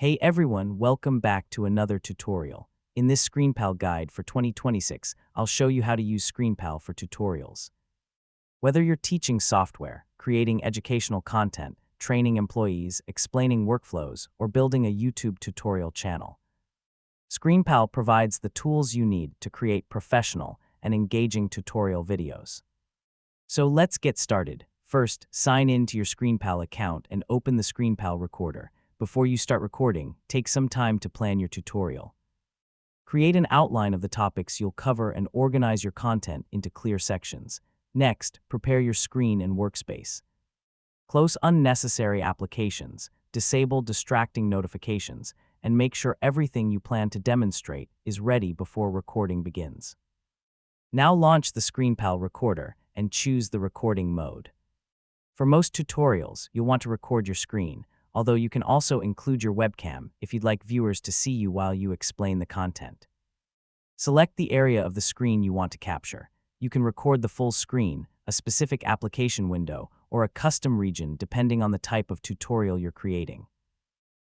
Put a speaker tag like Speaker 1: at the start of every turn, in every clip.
Speaker 1: Hey everyone, welcome back to another tutorial. In this ScreenPal guide for 2026, I'll show you how to use ScreenPal for tutorials. Whether you're teaching software, creating educational content, training employees, explaining workflows, or building a YouTube tutorial channel, ScreenPal provides the tools you need to create professional and engaging tutorial videos. So let's get started. First, sign in to your ScreenPal account and open the ScreenPal recorder. Before you start recording, take some time to plan your tutorial. Create an outline of the topics you'll cover and organize your content into clear sections. Next, prepare your screen and workspace. Close unnecessary applications, disable distracting notifications, and make sure everything you plan to demonstrate is ready before recording begins. Now launch the ScreenPal recorder and choose the recording mode. For most tutorials, you'll want to record your screen, although you can also include your webcam if you'd like viewers to see you while you explain the content. Select the area of the screen you want to capture. You can record the full screen, a specific application window, or a custom region depending on the type of tutorial you're creating.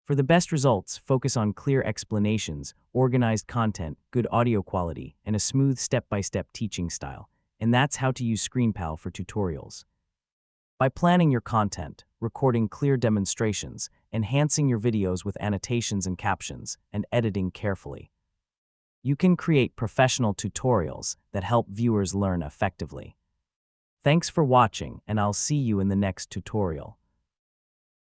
Speaker 1: For the best results, focus on clear explanations, organized content, good audio quality, and a smooth step-by-step teaching style. And that's how to use ScreenPal for tutorials. By planning your content, recording clear demonstrations, enhancing your videos with annotations and captions, and editing carefully, you can create professional tutorials that help viewers learn effectively. Thanks for watching, and I'll see you in the next tutorial.